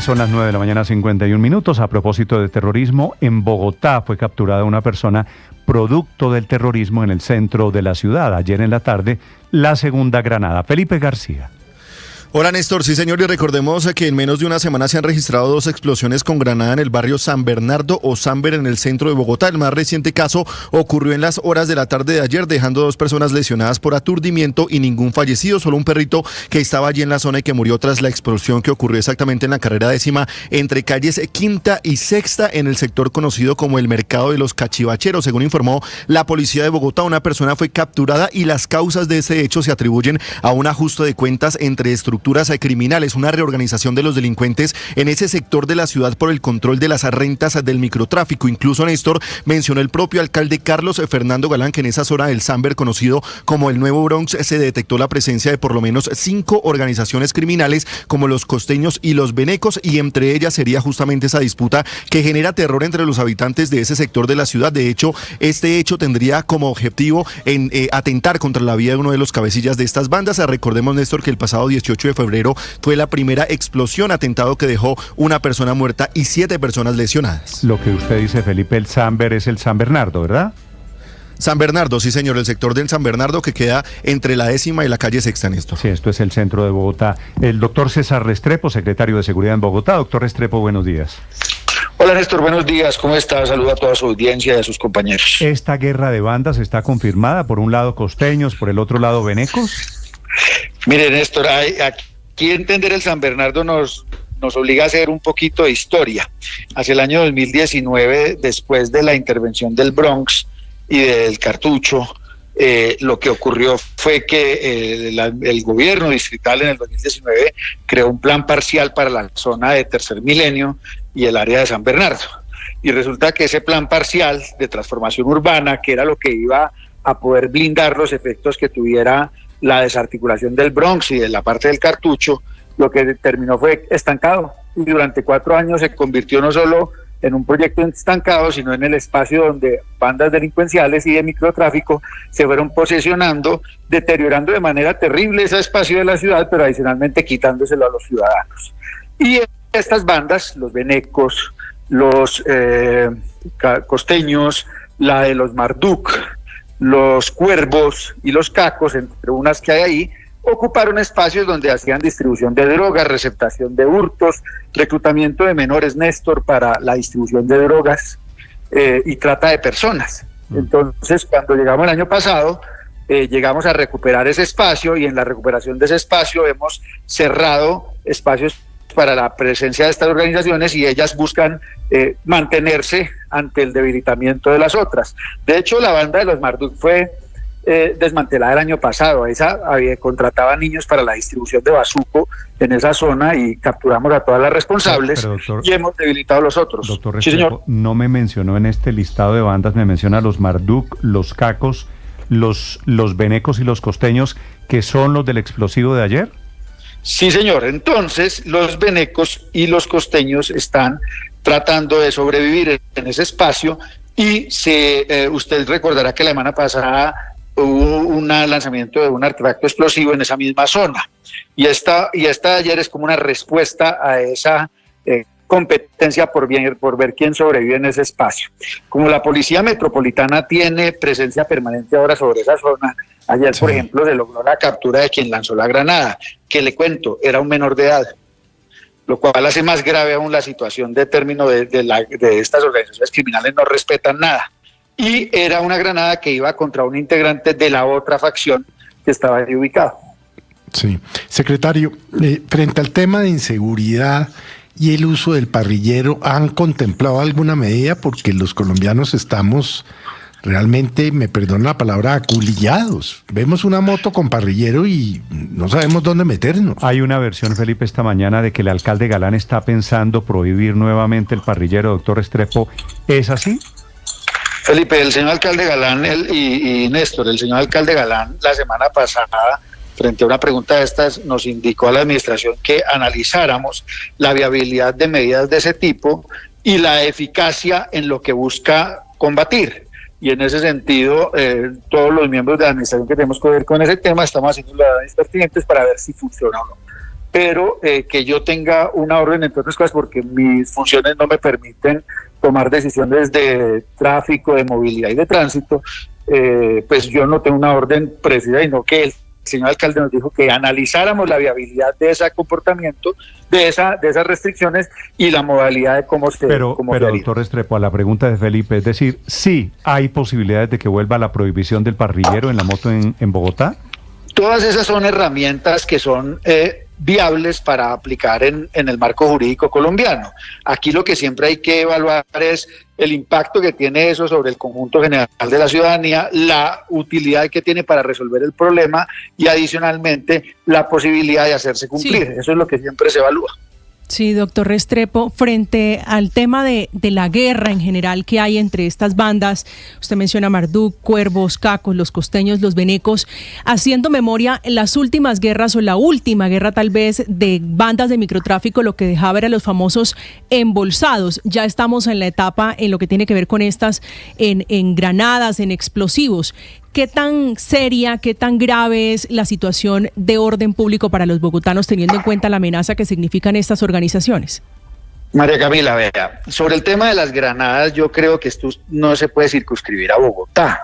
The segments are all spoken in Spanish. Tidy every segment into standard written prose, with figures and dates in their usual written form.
Son las 9 de la mañana, 51 minutos. A propósito de terrorismo, en Bogotá fue capturada una persona producto del terrorismo en el centro de la ciudad. Ayer en la tarde, la segunda granada. Felipe García. Hola Néstor, sí señor, y recordemos que en menos de una semana se han registrado 2 explosiones con granada en el barrio San Bernardo o Samber en el centro de Bogotá. El más reciente caso ocurrió en las horas de la tarde de ayer, dejando 2 personas lesionadas por aturdimiento y ningún fallecido, solo un perrito que estaba allí en la zona y que murió tras la explosión que ocurrió exactamente en la carrera 10ª entre calles Quinta y Sexta en el sector conocido como el Mercado de los Cachivacheros. Según informó la policía de Bogotá, una persona fue capturada y las causas de ese hecho se atribuyen a un ajuste de cuentas entre estructuras criminales, una reorganización de los delincuentes en ese sector de la ciudad por el control de las rentas del microtráfico. Incluso Néstor mencionó el propio alcalde Carlos Fernando Galán que en esa zona del Samber, conocido como el Nuevo Bronx, se detectó la presencia de por lo menos 5 organizaciones criminales como los costeños y los venecos, y entre ellas sería justamente esa disputa que genera terror entre los habitantes de ese sector de la ciudad. De hecho, este hecho tendría como objetivo en atentar contra la vida de uno de los cabecillas de estas bandas. Recordemos, Néstor, que el pasado 18 de febrero fue la primera explosión, atentado que dejó una persona muerta y 7 personas lesionadas. Lo que usted dice, Felipe, el Samber es el San Bernardo, ¿verdad? San Bernardo, sí señor, el sector del San Bernardo que queda entre la 10ª y la calle Sexta, Néstor. Sí, esto es el centro de Bogotá. El doctor César Restrepo, secretario de Seguridad en Bogotá. Doctor Restrepo, buenos días. Hola Néstor, buenos días, ¿cómo estás? Saludo a toda su audiencia y a sus compañeros. ¿Esta guerra de bandas está confirmada? Por un lado costeños, por el otro lado venecos. Mire Néstor, aquí entender el San Bernardo nos obliga a hacer un poquito de historia. Hacia el año 2019, después de la intervención del Bronx y del Cartucho, lo que ocurrió fue que el gobierno distrital en el 2019 creó un plan parcial para la zona de Tercer Milenio y el área de San Bernardo. Y resulta que ese plan parcial de transformación urbana, que era lo que iba a poder blindar los efectos que tuviera la desarticulación del Bronx y de la parte del Cartucho, lo que terminó fue estancado. Y durante 4 años se convirtió no solo en un proyecto estancado, sino en el espacio donde bandas delincuenciales y de microtráfico se fueron posesionando, deteriorando de manera terrible ese espacio de la ciudad, pero adicionalmente quitándoselo a los ciudadanos. Y estas bandas, los venecos, los costeños, la de los Marduk, los cuervos y los cacos, entre unas que hay ahí, ocuparon espacios donde hacían distribución de drogas, receptación de hurtos, reclutamiento de menores, Néstor, para la distribución de drogas y trata de personas. Entonces, cuando llegamos el año pasado, llegamos a recuperar ese espacio, y en la recuperación de ese espacio hemos cerrado espacios para la presencia de estas organizaciones, y ellas buscan mantenerse ante el debilitamiento de las otras. De hecho, la banda de los Marduk fue desmantelada el año pasado. Esa contrataba niños para la distribución de bazuco en esa zona, y capturamos a todas las responsables, pero, doctor, y hemos debilitado a los otros. Doctor Restrepo, sí, señor. No me mencionó en este listado de bandas, me menciona los Marduk, los cacos, los venecos y los costeños, que son los del explosivo de ayer. Sí, señor. Entonces, los venecos y los costeños están tratando de sobrevivir en ese espacio, y usted recordará que la semana pasada hubo un lanzamiento de un artefacto explosivo en esa misma zona, y esta de ayer es como una respuesta a esa competencia por ver quién sobrevive en ese espacio. Como la Policía Metropolitana tiene presencia permanente ahora sobre esa zona, ayer, por ejemplo, se logró la captura de quien lanzó la granada, que le cuento, era un menor de edad, lo cual hace más grave aún la situación de término de estas organizaciones criminales. No respetan nada. Y era una granada que iba contra un integrante de la otra facción que estaba ahí ubicado. Sí. Secretario, frente al tema de inseguridad y el uso del parrillero, ¿han contemplado alguna medida? Porque los colombianos estamos realmente, me perdona la palabra, aculillados. Vemos una moto con parrillero y no sabemos dónde meternos. Hay una versión, Felipe, esta mañana de que el alcalde Galán está pensando prohibir nuevamente el parrillero. Doctor Restrepo, ¿es así? Felipe, el señor alcalde Galán y Néstor, el señor alcalde Galán la semana pasada, frente a una pregunta de estas, nos indicó a la administración que analizáramos la viabilidad de medidas de ese tipo y la eficacia en lo que busca combatir. Y en ese sentido, todos los miembros de la administración que tenemos que ver con ese tema estamos haciendo las análisis pertinentes para ver si funciona o no. pero que yo tenga una orden, entre otras cosas, porque mis funciones no me permiten tomar decisiones de tráfico, de movilidad y de tránsito, pues yo no tengo una orden precisa, sino que el señor alcalde nos dijo que analizáramos la viabilidad de ese comportamiento, de esas restricciones y la modalidad de cómo se Pero doctor Restrepo, a la pregunta de Felipe, es decir, ¿sí hay posibilidades de que vuelva la prohibición del parrillero en la moto en Bogotá? Todas esas son herramientas que son viables para aplicar en el marco jurídico colombiano. Aquí lo que siempre hay que evaluar es el impacto que tiene eso sobre el conjunto general de la ciudadanía, la utilidad que tiene para resolver el problema y adicionalmente la posibilidad de hacerse cumplir. Sí. Eso es lo que siempre se evalúa. Sí, doctor Restrepo, frente al tema de la guerra en general que hay entre estas bandas, usted menciona Marduk, Cuervos, Cacos, los costeños, los venecos, haciendo memoria, en las últimas guerras o la última guerra tal vez de bandas de microtráfico, lo que dejaba era los famosos embolsados. Ya estamos en la etapa en lo que tiene que ver con estas, en granadas, en explosivos. ¿Qué tan seria, qué tan grave es la situación de orden público para los bogotanos, teniendo en cuenta la amenaza que significan estas organizaciones? María Camila, vea, sobre el tema de las granadas, yo creo que esto no se puede circunscribir a Bogotá.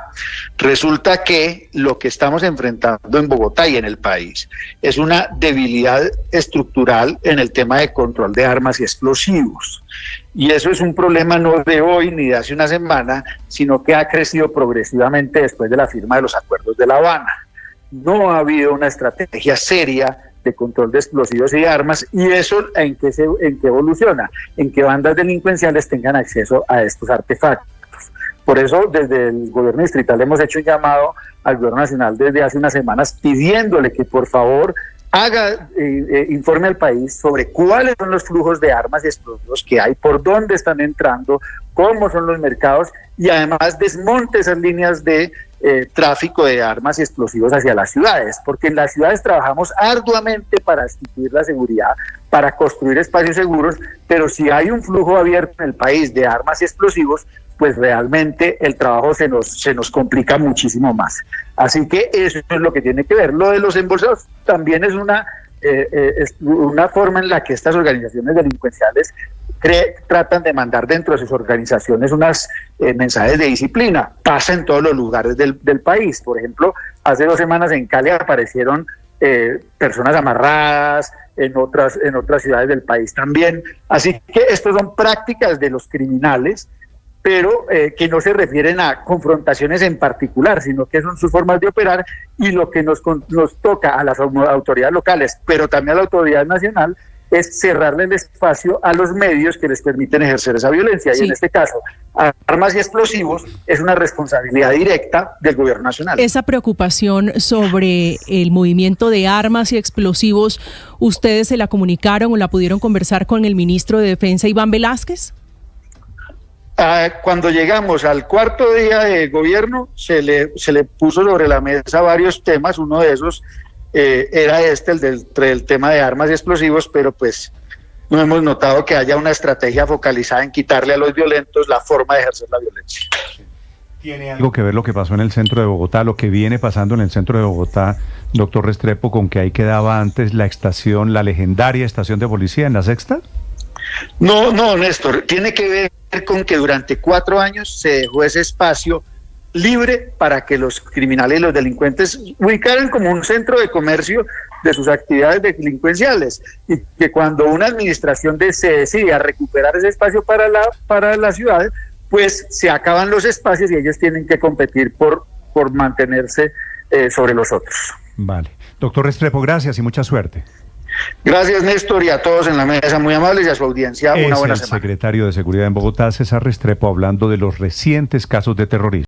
Resulta que lo que estamos enfrentando en Bogotá y en el país es una debilidad estructural en el tema de control de armas y explosivos. Y eso es un problema no de hoy ni de hace una semana, sino que ha crecido progresivamente después de la firma de los acuerdos de La Habana. No ha habido una estrategia seria de control de explosivos y de armas, y eso en qué evoluciona, en que bandas delincuenciales tengan acceso a estos artefactos. Por eso desde el gobierno distrital hemos hecho un llamado al gobierno nacional desde hace unas semanas pidiéndole que por favor haga informe al país sobre cuáles son los flujos de armas y explosivos que hay, por dónde están entrando, cómo son los mercados y además desmonte esas líneas de tráfico de armas y explosivos hacia las ciudades, porque en las ciudades trabajamos arduamente para instituir la seguridad, para construir espacios seguros, pero si hay un flujo abierto en el país de armas y explosivos, pues realmente el trabajo se nos complica muchísimo más. Así que eso es lo que tiene que ver. Lo de los embolsados también es una forma en la que estas organizaciones delincuenciales tratan de mandar dentro de sus organizaciones unas mensajes de disciplina. Pasa en todos los lugares del país. Por ejemplo, hace 2 semanas en Cali aparecieron personas amarradas, en otras ciudades del país también. Así que estas son prácticas de los criminales, pero que no se refieren a confrontaciones en particular, sino que son sus formas de operar, y lo que nos toca a las autoridades locales, pero también a la autoridad nacional, es cerrarle el espacio a los medios que les permiten ejercer esa violencia. Sí. Y en este caso, armas y explosivos es una responsabilidad directa del gobierno nacional. Esa preocupación sobre el movimiento de armas y explosivos, ¿ustedes se la comunicaron o la pudieron conversar con el ministro de Defensa, Iván Velázquez? Cuando llegamos al 4.º día de gobierno, se le puso sobre la mesa varios temas. Uno de esos era el del tema de armas y explosivos, pero pues no hemos notado que haya una estrategia focalizada en quitarle a los violentos la forma de ejercer la violencia. ¿Tiene algo que ver lo que pasó en el centro de Bogotá, lo que viene pasando en el centro de Bogotá, doctor Restrepo, con que ahí quedaba antes la legendaria estación de policía en la Sexta? No, Néstor, tiene que ver con que durante 4 años se dejó ese espacio libre para que los criminales y los delincuentes ubicaran como un centro de comercio de sus actividades delincuenciales, y que cuando una administración se decide a recuperar ese espacio para la ciudad, pues se acaban los espacios y ellos tienen que competir por mantenerse sobre los otros. Vale. Doctor Restrepo, gracias y mucha suerte. Gracias, Néstor, y a todos en la mesa, muy amables, y a su audiencia, una buena semana. El secretario de Seguridad en Bogotá, César Restrepo, hablando de los recientes casos de terrorismo.